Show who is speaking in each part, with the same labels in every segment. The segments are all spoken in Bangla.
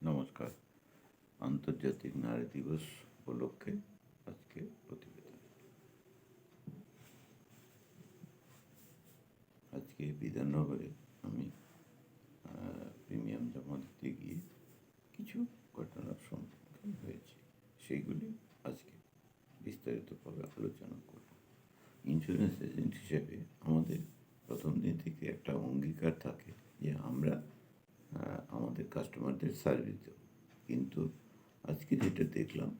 Speaker 1: নমস্কার। আন্তর্জাতিক নারী দিবস উপলক্ষে আজকে প্রতিবেদন। আজকে বিধাননগরে আমি প্রিমিয়াম জমা দিতে গিয়ে কিছু ঘটনার সম্মুখীন হয়েছি, সেইগুলি আজকে বিস্তারিতভাবে আলোচনা করব। ইন্স্যুরেন্স এজেন্ট হিসেবে আমাদের প্রথম দিন থেকে একটা অঙ্গীকার থাকে যে আমরা আমাদের কাস্টমারদের সার্ভিস দেব। কিন্তু আজকে যেটা দেখলাম,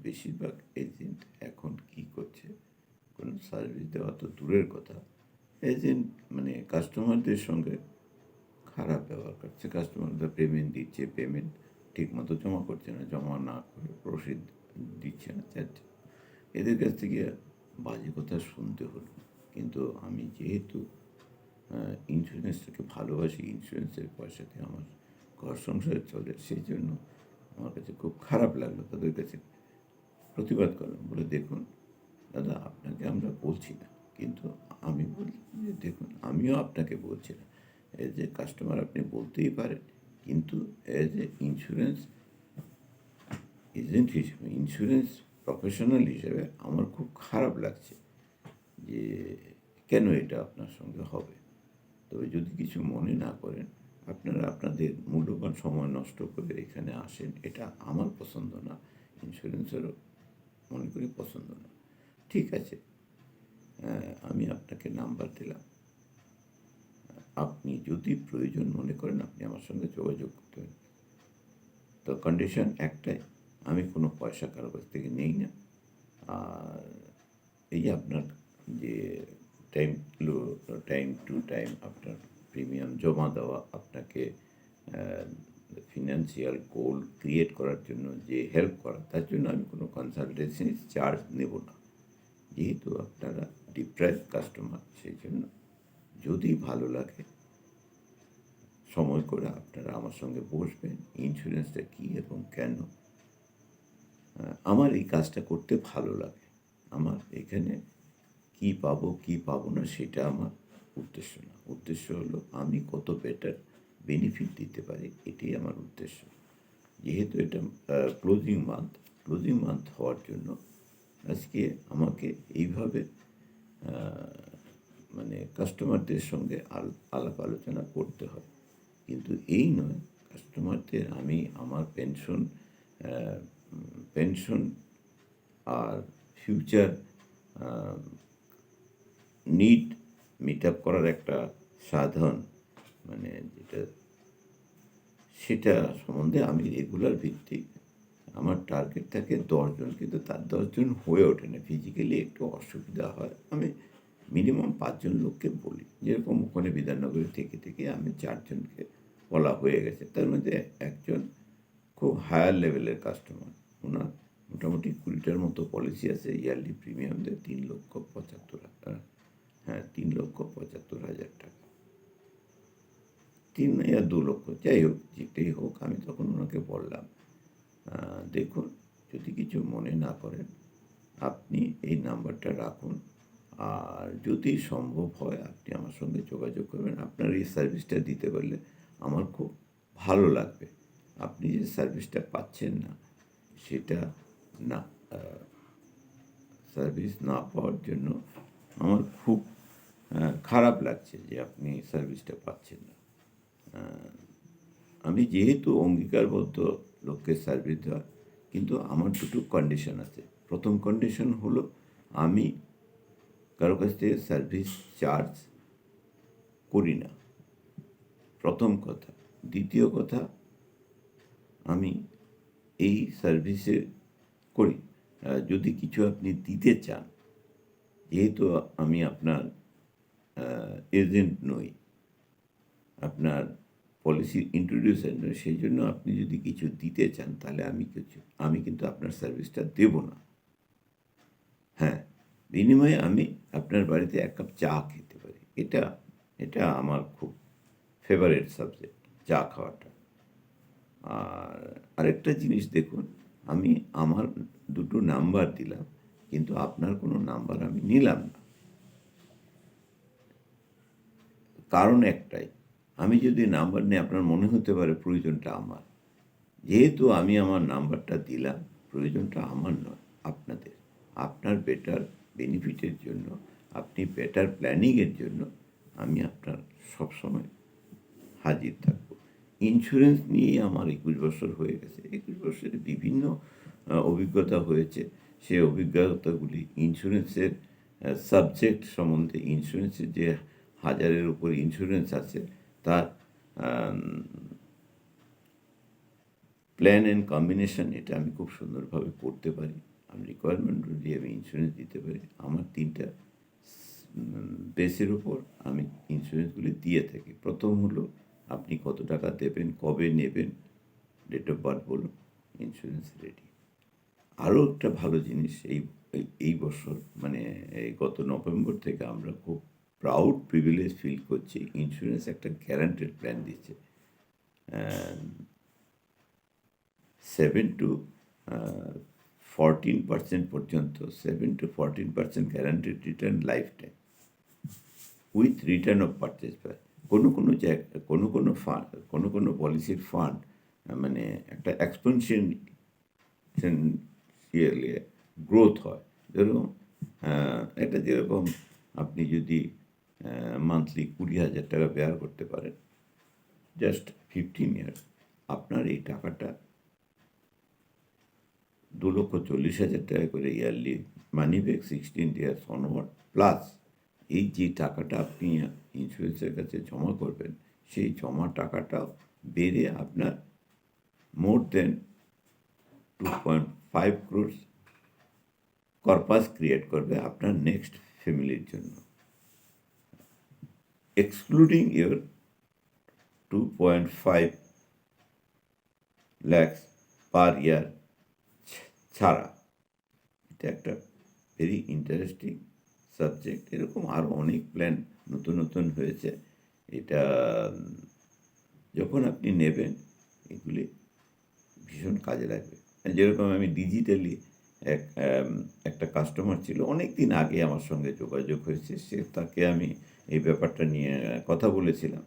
Speaker 1: বেশিরভাগ এজেন্ট এখন কি করছে, কোনো সার্ভিস দেওয়া তো দূরের কথা, এজেন্ট কাস্টমারদের সঙ্গে খারাপ ব্যবহার করছে। কাস্টমারদের পেমেন্ট দিচ্ছে, পেমেন্ট ঠিকমতো জমা করছে না, জমা না করে রসিদ দিচ্ছে না, চাচ্ছে। এদের কাছ থেকে বাজে কথা শুনতে হলো। কিন্তু আমি যেহেতু ইন্স্যুরেন্সটাকে ভালোবাসি, ইন্স্যুরেন্সের পয়সাতে আমার ঘর সংসার চলে, সেই জন্য আমার কাছে খুব খারাপ লাগলো। তাদের কাছে প্রতিবাদ করলাম, বলে দেখুন দাদা, আপনাকে আমরা বলছি না, কিন্তু আমি বলি যে দেখুন, আমিও আপনাকে বলছি না, এজ এ কাস্টমার আপনি বলতেই পারেন, কিন্তু এজ এ ইন্স্যুরেন্স এজেন্ট হিসেবে, ইন্স্যুরেন্স প্রফেশনাল হিসেবে আমার খুব খারাপ লাগছে যে কেন এটা আপনার সঙ্গে হবে। তবে যদি কিছু মনে না করেন, আপনারা আপনাদের মূল্যবান সময় নষ্ট করে এখানে আসেন, এটা আমার পছন্দ না, ইন্স্যুরেন্সেরও মনে করি পছন্দ না। ঠিক আছে, আমি আপনাকে নাম্বার দিলাম, আপনি যদি প্রয়োজন মনে করেন আপনি আমার সঙ্গে যোগাযোগ করতে পারেন। তো কন্ডিশন একটাই, আমি কোনো পয়সা কারো কাছ থেকে নেই না। আর এই আপনার যে টাইম টু টাইম আপনার প্রিমিয়াম জমা দেওয়া, আপনাকে ফিনান্সিয়াল গোল ক্রিয়েট করার জন্য যে হেল্প করা, তার জন্য আমি কোনো কনসালটেন্সি চার্জ নেব না। যেহেতু আপনারা ডিপ্রাইভ কাস্টমার, সেই জন্য যদি ভালো লাগে সময় করে আপনারা আমার সঙ্গে বসবেন, ইন্স্যুরেন্সটা কী এবং কেন। আমার এই কাজটা করতে ভালো লাগে। আমার এখানে কী পাবো কী পাবো না সেটা আমার উদ্দেশ্য না। উদ্দেশ্য হলো আমি কত বেটার বেনিফিট দিতে পারি, এটাই আমার উদ্দেশ্য। যেহেতু এটা ক্লোজিং মান্থ হওয়ার জন্য আজকে আমাকে এইভাবে কাস্টমারদের সঙ্গে আলাপ আলোচনা করতে হয়। কিন্তু এই নয়, কাস্টমারদের আমি আমার পেনশন আর ফিউচার নিড মিট আপ করার একটা সাধন, যেটা সেটা সম্বন্ধে আমি রেগুলার ভিত্তিক আমার টার্গেট থাকে 10 জন, কিন্তু তার 10 জন হয়ে ওঠে না, ফিজিক্যালি একটু অসুবিধা হয়। আমি মিনিমাম 5 জন লোককে বলি, যেরকম ওখানে বিধাননগরে থেকে আমি 4 জনকে বলা হয়ে গেছে। তার মধ্যে একজন খুব হায়ার লেভেলের কাস্টমার, ওনার মোটামুটি 20টার মতো পলিসি আছে, ইয়ারলি প্রিমিয়াম দেয় 3,75,000, 3,75,000 টাকা, 3 या 2 লক্ষ, যাই হোক, যেটাই হোক। আমি তখন ওনাকে বললাম, দেখুন, যদি কিছু মনে না করেন আপনি এই নাম্বারটা রাখুন, আর যদি সম্ভব হয় আপনি আমার সঙ্গে যোগাযোগ করবেন। আপনার এই সার্ভিসটা দিতে পারলে আমার খুব ভালো লাগবে। আপনি যে সার্ভিসটা পাচ্ছেন না, সেটা না, সার্ভিস না পাওয়ার জন্য আমার খুব খারাপ লাগছে যে আপনি সার্ভিসটা পাচ্ছেন না। আমি যেহেতু অঙ্গীকারবদ্ধ লোককে সার্ভিস দেওয়ার, কিন্তু আমার দুটো কন্ডিশন আছে। প্রথম কন্ডিশন হলো, আমি কারো কাছ থেকে সার্ভিস চার্জ করি না, প্রথম কথা। দ্বিতীয় কথা, আমি এই সার্ভিসে করি, যদি কিছু আপনি দিতে চান, যেহেতু আমি আপনার এজেন্ট নই, আপনার পলিসি ইন্ট্রোডিউসার নই, সেই জন্য আপনি যদি কিছু দিতে চান তাহলে আমি কিন্তু আপনার সার্ভিসটা দেব না। হ্যাঁ, বিনিময়ে আমি আপনার বাড়িতে 1 কাপ চা খেতে পারি। এটা আমার খুব ফেভারিট সাবজেক্ট, চা খাওয়াটা। আর আরেকটা জিনিস দেখুন, আমি আমার 2টো নাম্বার দিলাম, কিন্তু আপনার কোনো নাম্বার আমি নিলাম না। কারণ একটাই, আমি যদি নাম্বার নিই, আপনার মনে হতে পারে প্রয়োজনটা আমার, যেহেতু আমি আমার নাম্বারটা দিলাম, প্রয়োজনটা আমার নয়, আপনাদের। আপনার বেটার বেনিফিটের জন্য, আপনি বেটার প্ল্যানিংয়ের জন্য আমি আপনার সবসময় হাজির থাকব। ইন্স্যুরেন্স নিয়ে আমার ২১ বছর হয়ে গেছে। ২১ বছরে বিভিন্ন অভিজ্ঞতা হয়েছে। সেই অভিজ্ঞতাগুলি ইন্স্যুরেন্সের সাবজেক্ট সম্বন্ধে, ইন্স্যুরেন্সের যে হাজারের উপর ইন্স্যুরেন্স আছে তার আম প্ল্যান অ্যান্ড কম্বিনেশন এটা আমি খুব সুন্দরভাবে করতে পারি। আমি রিকোয়ারমেন্ট অনুযায়ী আমি ইন্স্যুরেন্স দিতে পারি। আমার ৩ টা বেসের উপর আমি ইন্স্যুরেন্সগুলি দিয়ে থাকি। প্রথম হলো আপনি কত টাকা দেবেন, কবে নেবেন, ডেট অফ বার্থ বলুন, ইন্স্যুরেন্স রেডি। আরও একটা ভালো জিনিস এই বছর মানে এই গত নভেম্বর থেকে আমরা খুব প্রাউড প্রিভিলেজ ফিল করছি, ইন্স্যুরেন্স একটা গ্যারান্টেড প্ল্যান দিচ্ছে। 7 to 14% পর্যন্ত, 7 to 14% guaranteed return life time with return of purchase price. কোনো পলিসির ফান্ড মানে একটা এক্সপেনশিয়ালি গ্রোথ হয়। যেরকম আপনি যদি মান্থলি 20,000 টাকা বেয়ার করতে পারেন জাস্ট 15 ইয়ার্স, আপনার এই টাকাটা 2,40,000 টাকা করে yearly money back 16 years onward, plus এই যে টাকাটা আপনি ইন্স্যুরেন্সের কাছে জমা করবেন, সেই জমা টাকাটাও বেড়ে আপনার মোর দেন 2.5 crores কর্পাস ক্রিয়েট করবে আপনার নেক্সট ফ্যামিলির জন্য, এক্সক্লুডিং ইয়োর 2.5 lakhs পার ইয়ার ছাড়া। এটা একটা ভেরি ইন্টারেস্টিং সাবজেক্ট। এরকম আরও অনেক প্ল্যান নতুন হয়েছে। এটা যখন আপনি নেবেন এগুলি ভীষণ কাজে লাগবে। যেরকম আমি ডিজিটালি একটা কাস্টমার ছিল, অনেক দিন আগে আমার সঙ্গে যোগাযোগ হয়েছে, তাকে আমি এই ব্যাপারটা নিয়ে কথা বলেছিলাম।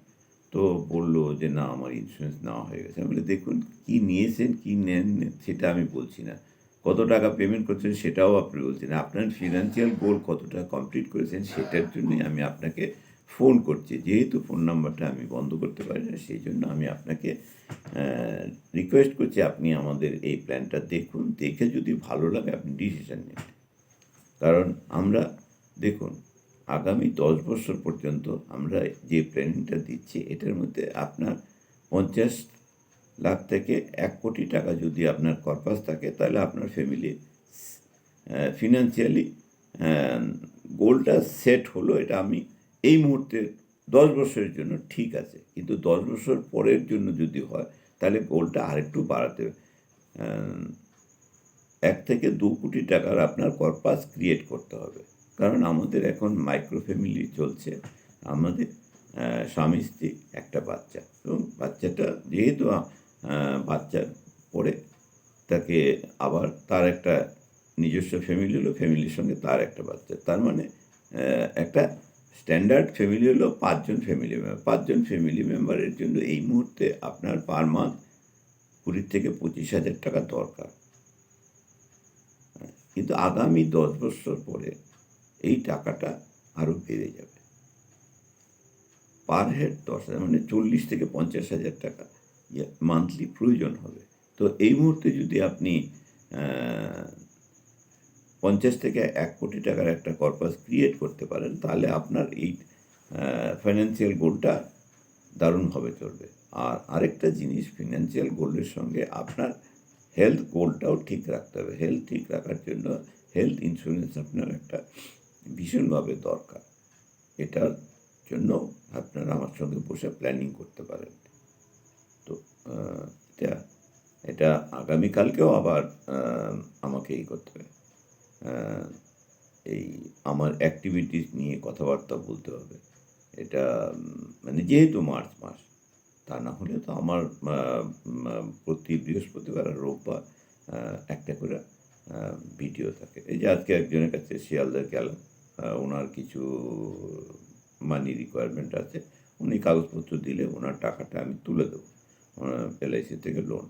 Speaker 1: তো বলল যে না, আমার ইন্স্যুরেন্স নেওয়া হয়ে গেছে। আমি বলি দেখুন, কী নিয়েছেন কী নেন সেটা আমি বলছি না, কত টাকা পেমেন্ট করছেন সেটাও আপনি বলছেন না, আপনার ফিনান্সিয়াল গোল কতটা কমপ্লিট করেছেন সেটার জন্যই আমি আপনাকে ফোন করছি। যেহেতু ফোন নাম্বারটা আমি বন্ধ করতে পারি না, সেই জন্য আমি আপনাকে রিকোয়েস্ট করছি আপনি আমাদের এই প্ল্যানটা দেখুন, দেখে যদি ভালো লাগে আপনি ডিসিশন নিন। কারণ আমরা দেখুন আগামী 10 বছর পর্যন্ত আমরা যে প্ল্যানিংটা দিচ্ছি এটার মধ্যে আপনার 50 লাখ থেকে 1 কোটি টাকা যদি আপনার কর্পাস থাকে, তাহলে আপনার ফ্যামিলি ফিনান্সিয়ালি গোলটা সেট হলো। এটা আমি এই মুহূর্তে 10 বছরের জন্য ঠিক আছে, কিন্তু 10 বছর পরের জন্য যদি হয় তাহলে গোলটা আরেকটু বাড়াতে হবে। 1 থেকে 2 কোটি টাকার আপনার কর্পাস ক্রিয়েট করতে হবে। কারণ আমাদের এখন মাইক্রো ফ্যামিলি চলছে। আমাদের স্বামী স্ত্রী একটা বাচ্চা, এবং বাচ্চাটা যেহেতু বাচ্চার পরে তাকে আবার তার একটা নিজস্ব ফ্যামিলি হলো, ফ্যামিলির সঙ্গে তার একটা বাচ্চা, তার মানে একটা স্ট্যান্ডার্ড ফ্যামিলি হলো 5 জন ফ্যামিলি মেম্বার। 5 জন ফ্যামিলি মেম্বারের জন্য এই মুহূর্তে আপনার পার মান্থ 20 থেকে 25,000 টাকা দরকার। কিন্তু আগামী 10 বছর পরে এই টাকাটা আরও বেড়ে যাবে। পার হেড 10,000 মানে 40 থেকে 50,000 টাকা মান্থলি প্রয়োজন হবে। তো এই মুহূর্তে যদি আপনি 50 থেকে 1 কোটি টাকার একটা কর্পাস ক্রিয়েট করতে পারেন, তাহলে আপনার এই ফাইন্যান্সিয়াল গোলটা দারুণভাবে চলবে। আর আরেকটা জিনিস, ফিনান্সিয়াল গোলের সঙ্গে আপনার হেলথ গোলটাও ঠিক রাখতে হবে। হেলথ ঠিক রাখার জন্য হেলথ ইন্স্যুরেন্স আপনার একটা ভীষণভাবে দরকার। এটার জন্য আপনারা আমার সঙ্গে বসে প্ল্যানিং করতে পারেন। তো এটা আগামীকালকেও আবার আমাকে করতে হবে, এই আমার অ্যাক্টিভিটিস নিয়ে কথাবার্তা বলতে হবে। এটা মানে যেহেতু মার্চ মাস, তা না হলে তো আমার প্রতি বৃহস্পতিবার আর রোববার একটা করে ভিডিও থাকে। এই যে আজকে একজনের কাছে শিয়ালদার গেলাম, ওনার কিছু মানি রিকোয়ারমেন্ট আছে, উনি কাগজপত্র দিলে ওনার টাকাটা আমি তুলে দেবো LIC থেকে লোন।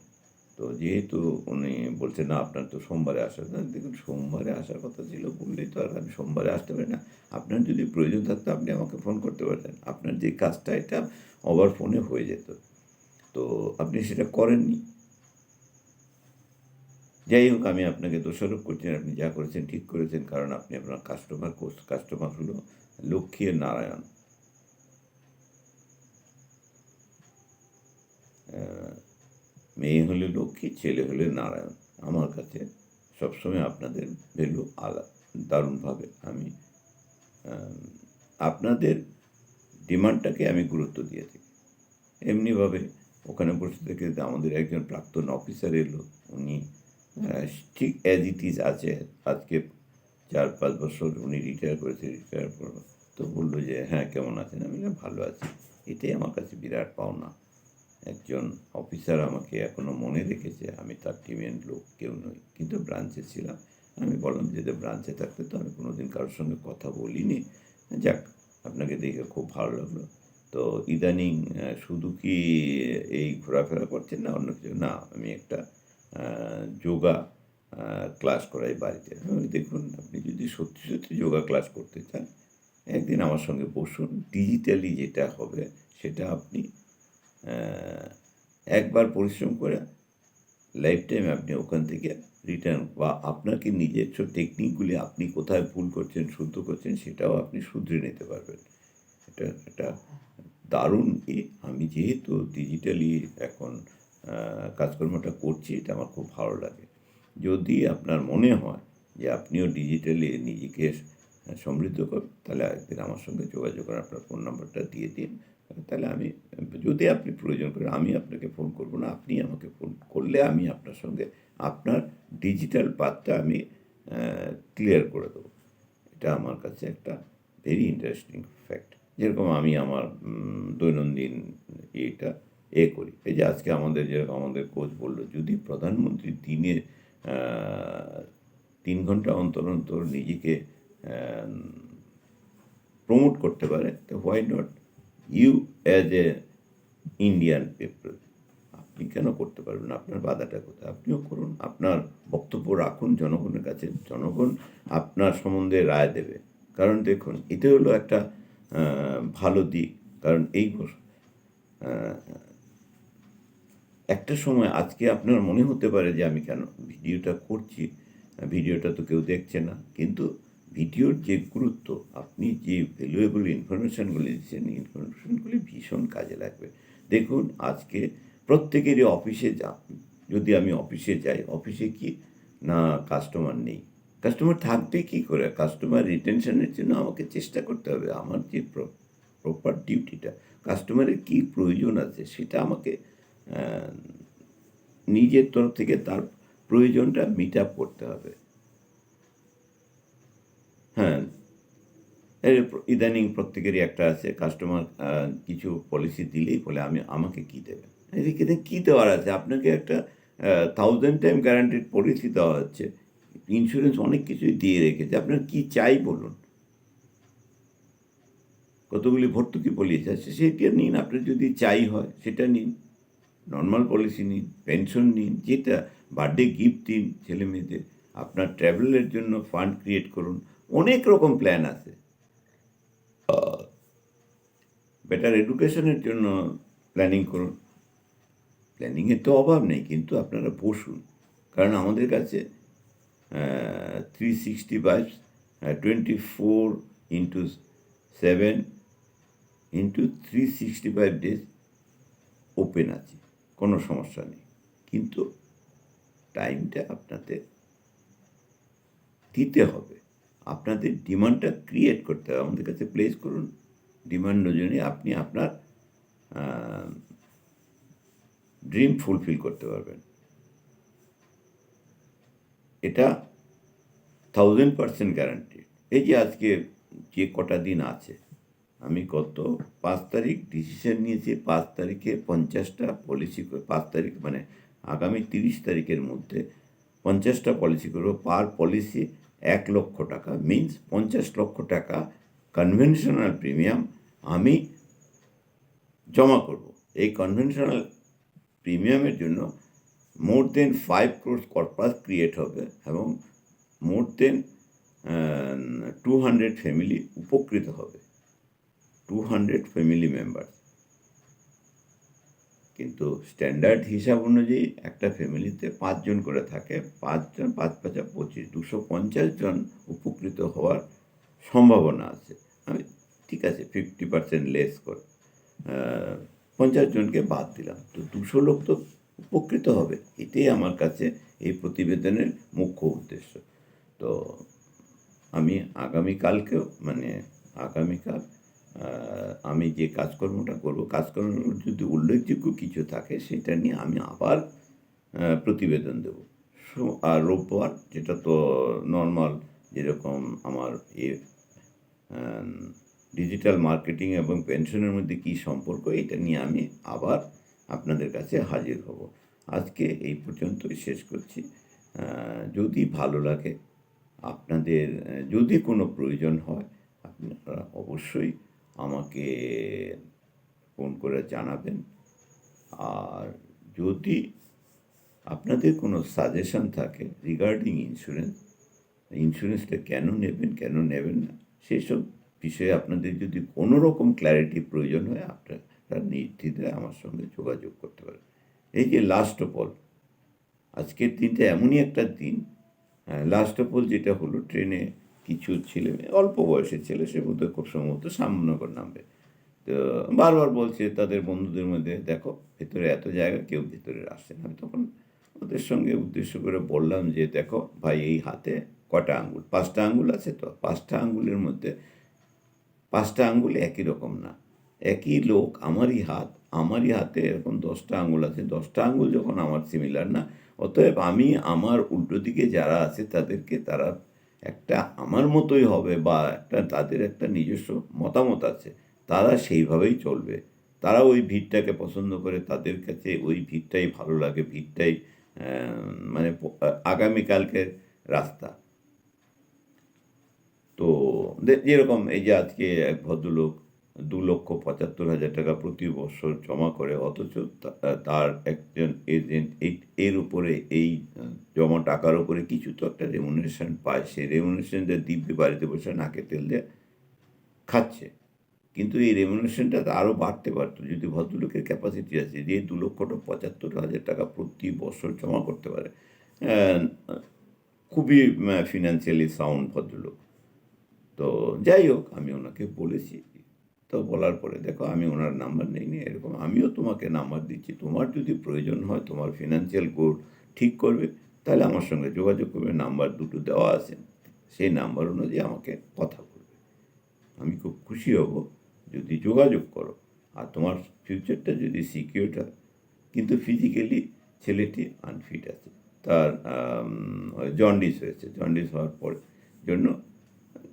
Speaker 1: তো তো যেহেতু উনি বলছেন না আপনার তো সোমবারে আসার না, দেখুন সোমবারে আসার কথা ছিল বললেই তো আর আমি সোমবারে আসতে পারি না। আপনার যদি প্রয়োজন থাকতো আপনি আমাকে ফোন করতে পারতেন। আপনার যে কাজটা এটা ওভার ফোনে হয়ে যেত। তো আপনি সেটা করেননি। যাই হোক, আমি আপনাকে দোষারোপ করছি না। আপনি যা করেছেন ঠিক করেছেন। কারণ আপনি আপনার কাস্টমার হলো লক্ষ্মী আর নারায়ণ। আ মেয়ে হলে লক্ষ্মী, ছেলে হলে নারায়ণ। আমার কাছে সবসময় আপনাদের ভ্যালু দারুণভাবে আমি আপনাদের ডিমান্ডটাকে আমি গুরুত্ব দিয়ে থাকি। এমনিভাবে ওখানে বসে থেকে আমাদের একজন প্রাক্তন অফিসার এলো। উনি ঠিক অ্যাজ ইট ইজ আছে। আজকে ৪-৫ বছর উনি রিটায়ার করেছে। রিটায়ার পর তো বলল যে, "হ্যাঁ, কেমন আছেন?" আমি বললাম, "ভালো আছি।" এটাই আমার কাছে বিরাট পাওনা। একজন অফিসার আমাকে এখনো মনে রেখেছে। আমি তার টিমের লোক কেউ নই। কিন্তু ব্রাঞ্চে ছিলাম। আমি বললাম যে, ব্রাঞ্চে থাকতে তো আমি কোনোদিন কারোর সঙ্গে কথা বলিনি। যাক, আপনাকে দেখে খুব ভালো লাগলো। তো ইদানিং শুধু কি এই ঘোরাফেরা করছেন না অন্য কিছু? না, আমি একটা আ যোগা আ ক্লাস করাই বাড়িতে। আমি বলি, "দেখুন, আপনি যদি সত্যি, সত্যি যোগা ক্লাস করতে চান, একদিন আমার সঙ্গে বসুন। ডিজিটালি যেটা হবে সেটা আপনি অ্যা একবার পরিশ্রম করে লাইফ টাইম আপনি ওখান থেকে রিটার্ন বা আপনাকে নিজস্ব টেকনিকগুলি আপনি কোথায় ভুল করছেন, শুদ্ধ করছেন সেটাও আপনি শুধরে নিতে পারবেন।" এটা একটা দারুণ আমি যেহেতু ডিজিটালি এখন কাজকর্মটা করছি, এটা আমার খুব ভালো লাগে। যদি আপনার মনে হয় যে আপনিও ডিজিটালি নিজেকে সমৃদ্ধ করবেন, তাহলে একদিন আমার সঙ্গে যোগাযোগ করেন। আপনার ফোন নাম্বারটা দিয়ে দিন। তাহলে আমি যদি আপনি প্রয়োজন করেন, আমি আপনাকে ফোন করব না। আপনি আমাকে ফোন করলে আমি আপনার সঙ্গে আপনার ডিজিটাল পাথটা আমি অ্যা ক্লিয়ার করে দেবো। এটা আমার কাছে একটা ভেরি ইন্টারেস্টিং ফ্যাক্ট। যেরকম আমি আমার দৈনন্দিন এটা করি। এই যে আজকে যেরকম আমাদের কোচ বলল, যদি প্রধানমন্ত্রী দিনে আ ৩ ঘন্টা অন্তর, অন্তর নিজেকে অ্যাম প্রমোট করতে পারে, তো why not you as a Indian people? আপনি কেন করতে পারবেন না? আপনার বাধাটা কোথায়? আপনিও করুন। আপনার বক্তব্য রাখুন জনগণের কাছে। জনগণ আপনার সম্বন্ধে রায় দেবে। কারণ দেখুন, এটা হলো একটা আ ভালো দিক। কারণ এই আ একটা সময় আজকে আপনার মনে হতে পারে যে আমি কেন ভিডিওটা করছি, ভিডিওটা তো কেউ দেখছে না। কিন্তু ভিডিওর যে গুরুত্ব, আপনি যে ভ্যালুয়েবল ইনফরমেশনগুলি দিচ্ছেন, ইনফরমেশনগুলি ভীষণ কাজে লাগবে। দেখুন, আজকে প্রত্যেকেরই যদি আমি অফিসে যাই, অফিসে কি না কাস্টমার নেই। কাস্টমার থাকবে কি করে? কাস্টমার রিটেনশন এর জন্য আমাকে চেষ্টা করতে হবে। আমার যে প্রপার ডিউটিটা, কাস্টমারের কি প্রয়োজন আছে সেটা আমাকে অ্যা নিজের তরফ থেকে তার প্রয়োজনটা মিট আপ করতে হবে। হ্যাঁ, ইদানিং প্রত্যেকেরই একটা আছে কাস্টমার কিছু পলিসি দিলেই বলে আমাকে কি দেবেন? এখানে কি দেওয়ার আছে? আপনাকে একটা 1000 টাইম গ্যারান্টিড পলিসি দেওয়া হচ্ছে। ইন্সুরেন্স অনেক কিছুই দিয়ে রেখেছে। আপনার কি চাই বলুন? কতগুলি ভর্তুকি পলিসি আছে সেটা নিন। আপনার যদি চাই হয় সেটা নিন। নরমাল পলিসি নিন, পেনশন নিন, যেটা বার্থডে গিফট দিন ছেলেমেয়েদের। আপনার ট্রাভেলের জন্য ফান্ড ক্রিয়েট করুন। অনেক রকম প্ল্যান আছে। বেটার এডুকেশনের জন্য প্ল্যানিং করুন। প্ল্যানিংয়ের তো অভাব নেই, কিন্তু আপনারা বসুন। কারণ আমাদের কাছে 365 24/7 365 ডেজ ওপেন আছে। কোনো সমস্যা নেই। কিন্তু টাইমটা আপনাদের দিতে হবে। আপনাদের ডিমান্ডটা ক্রিয়েট করতে হবে। আমাদের কাছে প্লেস করুন। ডিমান্ড অনুযায়ী আপনি আপনার আ ড্রিম ফুলফিল করতে পারবেন। এটা 1000% গ্যারান্টি। এই যে আজকে যে কটা দিন আছে, আমি গত ৫ তারিখ ডিসিশন নিয়েছি ৫ তারিখে ৫০ টা পলিসি ৫ তারিখ মানে আগামী ৩০ তারিখের মধ্যে ৫০ টা পলিসি করব। পার পলিসি ৳১,০০,০০০ মিনস ৳৫০,০০,০০০ কনভেনশনাল প্রিমিয়াম আমি জমা করব। এই কনভেনশনাল প্রিমিয়ামের জন্য মোর দেন 5 crore কর্পাস ক্রিয়েট হবে এবং মোর দেন 200 ফ্যামিলি উপকৃত হবে, 200 ফ্যামিলি মেম্বার। কিন্তু স্ট্যান্ডার্ড হিসাব অনুযায়ী একটা ফ্যামিলিতে 5 জন করে থাকে, 5 জন 5 × 5 = 25, 250 জন উপকৃত হওয়ার সম্ভাবনা আছে। আমি ঠিক আছে 50% লেস করে 50 জনকে বাদ দিলাম, তো 200 লোক তো উপকৃত হবে। এটাই আমার কাছে এই প্রতিবেদনের মুখ্য উদ্দেশ্য। তো আমি আগামীকালকেও আগামীকাল আমি যে কাজকর্মটা করব, কাজকর্মের যদি উল্লেখযোগ্য কিছু থাকে সেটা নিয়ে আমি আবার প্রতিবেদন দেব। আর রোববার যেটা তো নর্মাল, যেরকম আমার ডিজিটাল মার্কেটিং এবং পেনশনের মধ্যে কী সম্পর্ক, এটা নিয়ে আমি আবার আপনাদের কাছে হাজির হব। আজকে এই পর্যন্তই শেষ করছি। যদি ভালো লাগে, আপনাদের যদি কোনো প্রয়োজন হয়, আপনারা অবশ্যই আমাকে ফোন করে জানাবেন। আর যদি আপনাদের কোনো সাজেশন থাকে রিগার্ডিং ইন্স্যুরেন্সটা কেন নেবেন, কেন নেবেন না, সেসব বিষয়ে আপনাদের যদি কোনো রকম ক্ল্যারিটি প্রয়োজন হয়, আপনারা নির্দ্বিধায় আমার সঙ্গে যোগাযোগ করতে পারেন। এই যে লাস্ট অফ অল, আজকের দিনটা এমনই একটা দিন, লাস্ট অফ অল যেটা হলো, ট্রেনে কিছু ছেলে মেয়ে, অল্প বয়সের ছেলে, সে বোধহয় খুব সম্ভবত শ্যামনগর নামবে, তো বারবার বলছে তাদের বন্ধুদের মধ্যে, দেখো ভেতরে এত জায়গা, কেউ ভেতরে আসছে না। আমি তখন ওদের সঙ্গে উদ্দেশ্য করে বললাম যে, দেখো ভাই, এই হাতে কটা আঙ্গুল, 5টা আঙ্গুল আছে, তো 5টা আঙ্গুলের মধ্যে 5টা আঙ্গুল একই রকম না। একই লোক, আমারই হাতে এরকম 10টা আঙ্গুল আছে, 10টা আঙ্গুল যখন আমার সিমিলার না, অতএব আমি আমার উল্টো দিকে যারা আছে তাদেরকে, তারা একটা আমার মতোই হবে, বা তাদের একটা নিজস্ব মতামত আছে, তারা সেইভাবেই চলবে। তারা ওই ভিড়টাকে পছন্দ করে, তাদের কাছে ওই ভিড়টাই ভালো লাগে, ভিড়টাই আগামীকালকের রাস্তা। তো যেরকম এই যে আজকে এক ভদ্রলোক 2,75,000 টাকা প্রতি বছর জমা করে, অথচ তার একজন এজেন্ট এর উপরে, এই জমা টাকার উপরে কিছু তো একটা রেমুনারেশন পায়, সেই রেমুনারেশনটা দিব্যি বাড়িতে বসে নাকে তেল দিয়ে খাচ্ছে। কিন্তু এই রেমুনারেশনটা তো আরও বাড়তে পারত যদি ভদ্রলোকের ক্যাপাসিটি আছে, যে 2,75,000 টাকা প্রতি বছর জমা করতে পারে। খুবই ফিনান্সিয়ালি সাউন্ড ভদ্রলোক। তো যাই হোক, আমি ওনাকে বলেছি, তো বলার পরে, দেখো আমি ওনার নাম্বার নিইনি, এরকম আমিও তোমাকে নাম্বার দিচ্ছি, তোমার যদি প্রয়োজন হয়, তোমার ফিনান্সিয়াল গোল ঠিক করবে, তাহলে আমার সঙ্গে যোগাযোগ করবে। নাম্বার দুটো দেওয়া আছে, সেই নাম্বার অনুযায়ী আমাকে কথা বলবে। আমি খুব খুশি হব যদি যোগাযোগ করো। আর তোমার ফিউচারটা যদি সিকিউর হয়, কিন্তু ফিজিক্যালি ছেলেটি আনফিট আছে, তার জন্ডিস হয়েছে, জন্ডিস হওয়ার পর জন্য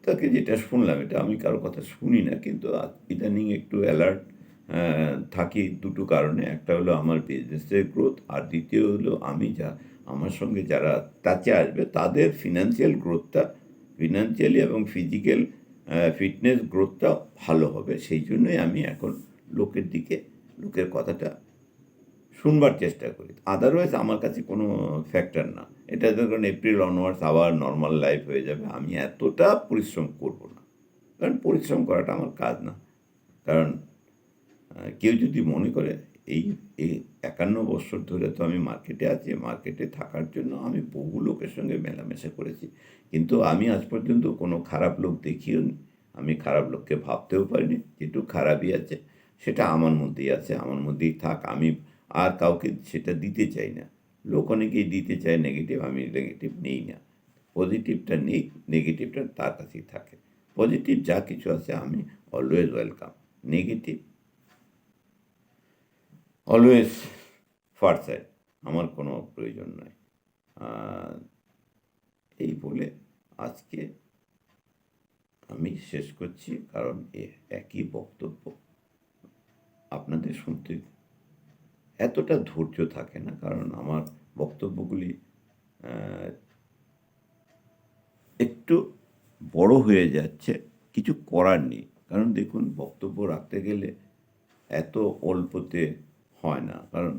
Speaker 1: তাকে, যেটা শুনলাম, এটা আমি কারো কথা শুনি না, কিন্তু ইদানিং একটু অ্যালার্ট থাকি দুটো কারণে। একটা হলো আমার বিজনেসের গ্রোথ, আর দ্বিতীয় হলো আমি আমার সঙ্গে যারা টাচে আসবে তাদের ফিনান্সিয়াল গ্রোথটা, ফিনান্সিয়ালি এবং ফিজিক্যাল ফিটনেস গ্রোথটা ভালো হবে। সেই জন্যই আমি এখন লোকের কথাটা শুনবার চেষ্টা করি। আদারওয়াইজ আমার কাছে কোনো ফ্যাক্টর না। এটা ধরুন এপ্রিল অনওয়ার্ডস আবার নর্মাল লাইফ হয়ে যাবে, আমি এতটা পরিশ্রম করব না, কারণ পরিশ্রম করাটা আমার কাজ না। কারণ কেউ যদি মনে করে এই 51 বছর ধরে তো আমি মার্কেটে আছি, মার্কেটে থাকার জন্য আমি বহু লোকের সঙ্গে মেলামেশা করেছি, কিন্তু আমি আজ পর্যন্ত কোনো খারাপ লোক দেখিও নি। আমি খারাপ লোককে ভাবতেও পারিনি। যেটুকু খারাপই আছে সেটা আমার মধ্যেই আছে, আমার মধ্যেই থাক। আমি আর কাউকে সেটা দিতে চাই না। লোক অনেকেই দিতে চায় নেগেটিভ, আমি নেগেটিভ নেই না। পজিটিভটা নেই, নেগেটিভটা তার কাছেই থাকে। পজিটিভ যা কিছু আছে আমি always welcome, negative always far side, আমার কোনো প্রয়োজন নয়। এই বলে আজকে আমি শেষ করছি, কারণ একই বক্তব্য আপনাদের শুনতে এতটা ধৈর্য থাকে না, কারণ আমার বক্তব্যগুলি একটু বড় হয়ে যাচ্ছে, কিছু করার নেই। কারণ দেখুন, বক্তব্য রাখতে গেলে এত অল্পতে হয় না, কারণ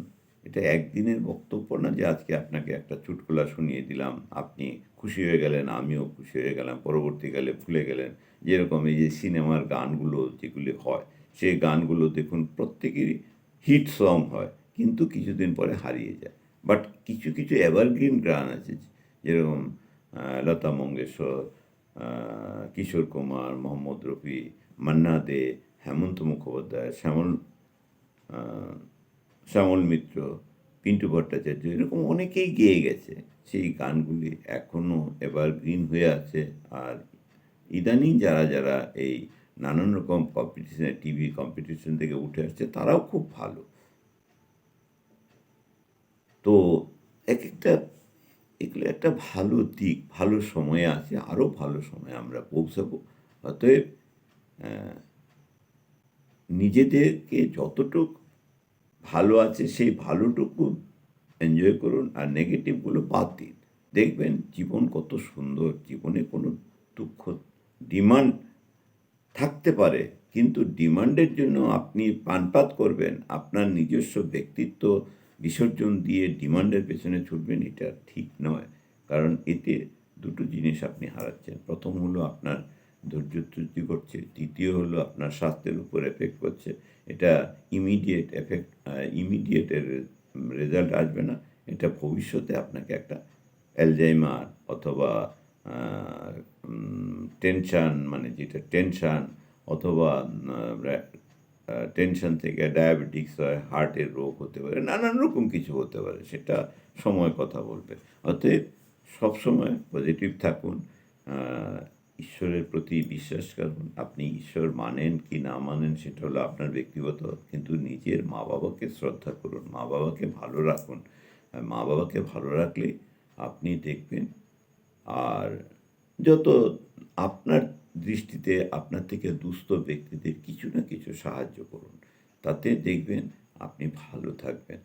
Speaker 1: এটা একদিনের বক্তব্য না যে আজকে আপনাকে একটা চুটকুলা শুনিয়ে দিলাম, আপনি খুশি হয়ে গেলেন, আমিও খুশি হয়ে গেলাম, পরবর্তীকালে ভুলে গেলেন। যেরকম এই যে সিনেমার গানগুলো যেগুলি হয়, সেই গানগুলো দেখুন প্রত্যেকেরই হিট সং হয়, কিন্তু কিছুদিন পরে হারিয়ে যায়। বাট কিছু কিছু এভারগ্রিন গান আছে, যেরকম লতা মঙ্গেশকর, কিশোর কুমার, মোহাম্মদ রফি, মান্না দে, হেমন্ত মুখোপাধ্যায়, আহ, শ্যামল মিত্র, পিন্টু ভট্টাচার্য, এরকম অনেকেই গেয়ে গেছে। সেই গানগুলি এখনও এভারগ্রিন হয়ে আছে। আর ইদানিং যারা যারা এই নানান রকম কম্পিটিশনে, টিভি কম্পিটিশন থেকে উঠে আসছে, তারাও খুব ভালো। তো এক একটা এগুলো একটা ভালো দিক, ভালো সময়ে আছে, আরও ভালো সময়ে আমরা পৌঁছাবো। অতএব নিজেদেরকে যতটুক ভালো আছে সেই ভালোটুকু এনজয় করুন, আর নেগেটিভগুলো বাদ দিন। দেখবেন জীবন কত সুন্দর। জীবনে কোনো দুঃখ, ডিমান্ড থাকতে পারে, কিন্তু ডিমান্ডের জন্য আপনি পানপাত করবেন, আপনার নিজস্ব ব্যক্তিত্ব বিসর্জন দিয়ে ডিমান্ডের পেছনে ছুটবেন, এটা ঠিক নয়। কারণ এতে দুটো জিনিস আপনি হারাচ্ছেন। প্রথম হলো আপনার ধৈর্য চ্যুতি করছে, দ্বিতীয় হলো আপনার স্বাস্থ্যের উপর এফেক্ট করছে। এটা ইমিডিয়েটের রেজাল্ট আসবে না। এটা ভবিষ্যতে আপনাকে একটা অ্যালজাইমার অথবা টেনশান, মানে যেটা টেনশান, অথবা টেনশন থেকে ডায়াবেটিক্স হয়, হার্টের রোগ হতে পারে, নানান রকম কিছু হতে পারে, সেটা সময় কথা বলবে। অতএব সবসময় পজিটিভ থাকুন, ঈশ্বরের প্রতি বিশ্বাস করুন। আপনি ঈশ্বর মানেন কি না মানেন সেটা হলো আপনার ব্যক্তিগত, কিন্তু নিজের মা বাবাকে শ্রদ্ধা করুন, মা বাবাকে ভালো রাখুন। মা বাবাকে ভালো রাখলে আপনি দেখবেন, আর যত আপনার দৃষ্টিতে আপনার থেকে দুস্থ ব্যক্তিদের কিছু না কিছু সাহায্য করুন, তাতে দেখবেন আপনি ভালো থাকবেন।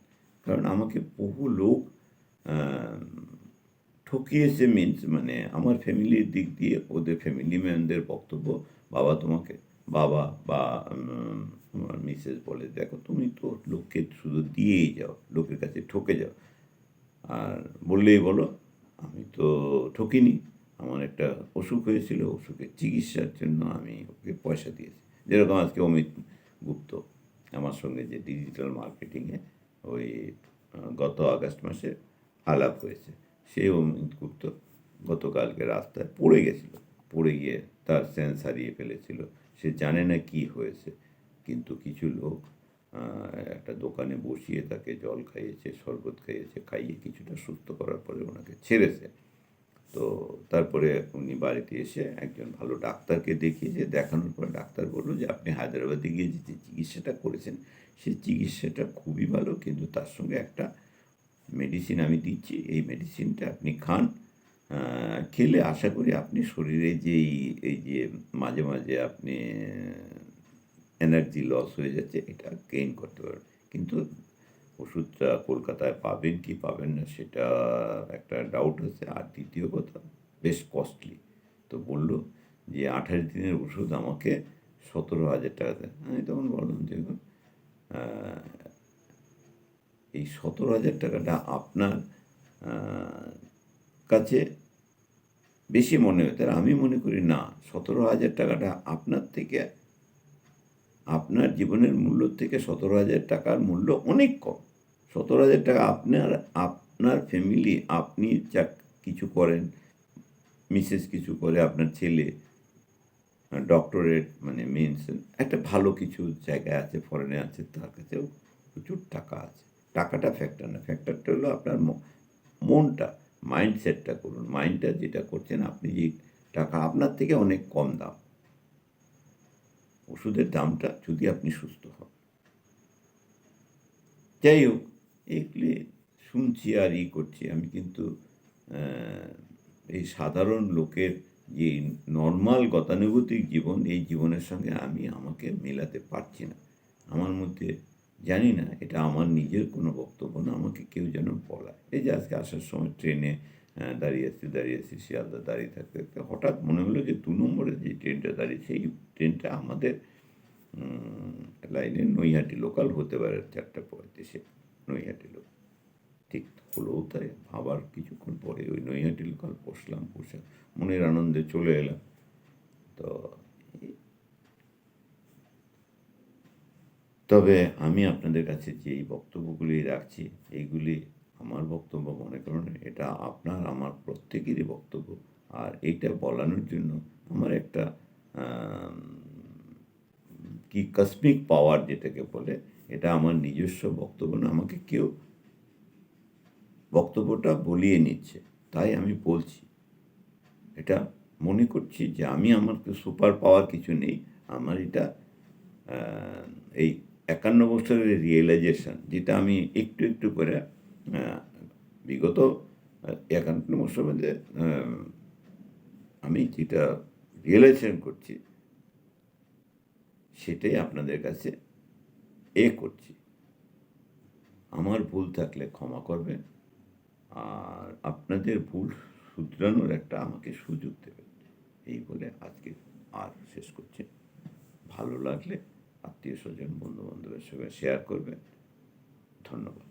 Speaker 1: কারণ আমাকে বহু লোক ঠকিয়েছে, মিন্স মানে আমার ফ্যামিলির দিক দিয়ে ওদের ফ্যামিলি ম্যানদের বক্তব্য, বাবা বা আমার মিসেস বলে, দেখো তুমি তো লোককে শুধু দিয়েই যাও, লোকের কাছে ঠকে যাও, আর বললেই বলো আমি তো ঠকিনি, আমার একটা অসুখ হয়েছিল, অসুখের চিকিৎসার জন্য আমি ওকে পয়সা দিয়েছি। যেরকম আজকে অমিত গুপ্ত আমার সঙ্গে যে ডিজিটাল মার্কেটিংয়ে ওই গত আগস্ট মাসে আলাপ হয়েছে, সেই অমিত গুপ্ত গতকালকে রাস্তায় পড়ে গেছিল, পড়ে গিয়ে তার সেন্স হারিয়ে ফেলেছিল। সে জানে না কি হয়েছে, কিন্তু কিছু লোক একটা দোকানে বসিয়ে তাকে জল খাইয়েছে, শরবত খাইয়েছে, খাইয়ে কিছুটা সুস্থ করার পরে ওনাকে ছেড়েছে। তো তারপরে উনি বাড়িতে এসে একজন ভালো ডাক্তারকে দেখিয়েছে, দেখানোর পর ডাক্তার বলল যে আপনি হায়দ্রাবাদে গিয়ে যে চিকিৎসাটা করেছেন সেই চিকিৎসাটা খুবই ভালো, কিন্তু তার সঙ্গে একটা মেডিসিন আমি দিচ্ছি, এই মেডিসিনটা আপনি খান, খেলে আশা করি আপনি শরীরে এই যে মাঝে মাঝে আপনি এনার্জি লস হয়ে যাচ্ছে, এটা গেইন করতে পারবেন। কিন্তু ওষুধটা কলকাতায় পাবেন কি পাবেন না সেটা একটা ডাউট আছে। আর দ্বিতীয় কথা, বেশ কস্টলি। তো বলল যে 28 দিনের ওষুধ আমাকে 17,000 টাকা দেয়। আমি তখন বললাম যে এই 17,000 টাকাটা আপনার কাছে বেশি মনে হয়, তাহলে আমি মনে করি না, 17,000 টাকাটা আপনার থেকে, আপনার জীবনের মূল্য থেকে 17,000 টাকার মূল্য অনেক কম। 17,000 টাকা আপনার ফ্যামিলি, আপনি যা কিছু করেন, মিসেস কিছু করে, আপনার ছেলে ডক্টরেট মানে মিন্স একটা ভালো কিছু জায়গায় আছে, ফরেনে আছে, তার কাছেও প্রচুর টাকা আছে। টাকাটা ফ্যাক্টর না, ফ্যাক্টরটা হলো আপনার মনটা, মাইন্ডসেটটা করুন। মাইন্ডটা যেটা করছেন, আপনি যে টাকা আপনার থেকে অনেক কম দাম ওষুধের দামটা, যদি আপনি সুস্থ হন। যাই হোক, এগুলি শুনছি আর করছি আমি, কিন্তু এই সাধারণ লোকের যে নর্মাল গতানুগতিক জীবন, এই জীবনের সঙ্গে আমি আমাকে মেলাতে পারছি না। আমার মধ্যে জানি না, এটা আমার নিজের কোনো বক্তব্য না, আমাকে কেউ যেন বলায়। এই যে আজকে আসার সময় ট্রেনে দাঁড়িয়ে আছি, শিয়ালদা দাঁড়িয়ে থাকতে থাকতে হঠাৎ মনে হলো যে 2 নম্বরে যে ট্রেনটা দাঁড়িয়ে, সেই ট্রেনটা আমাদের লাইনের নৈহাটি লোকাল হতে পারে 4:35-এ। নৈহাটি লোক। ঠিক হলোও তাই। আবার কিছুক্ষণ পরে ওই নৈহাটি লোকাল বসে মনের আনন্দে চলে এলাম। তো তবে আমি আপনাদের কাছে যে এই বক্তব্যগুলি রাখছি, এইগুলি আমার বক্তব্য মনে করুন, এটা আপনার আমার প্রত্যেকেরই বক্তব্য। আর এইটা বলানোর জন্য আমার একটা কি কসমিক পাওয়ার যেটাকে বলে, এটা আমার নিজস্ব বক্তব্য না, আমাকে কেউ বক্তব্যটা বলিয়ে নিচ্ছে, তাই আমি বলছি। এটা মনে করছি যে আমার তো সুপার পাওয়ার কিছু নেই। আমার এটা এই ৫১ বছরের রিয়েলাইজেশন, যেটা আমি একটু একটু করে বিগত ৫১ বছর মধ্যে আমি যেটা রিয়েলাইজেশন করছি, সেটাই আপনাদের কাছে করছি। আমার ভুল থাকলে ক্ষমা করবেন, আর আপনাদের ভুল শুধরানোর একটা আমাকে সুযোগ দেবেন। এই বলে আজকে আর শেষ করছি। ভালো লাগলে আত্মীয় স্বজন বন্ধু বান্ধবের সঙ্গে শেয়ার করবেন। ধন্যবাদ।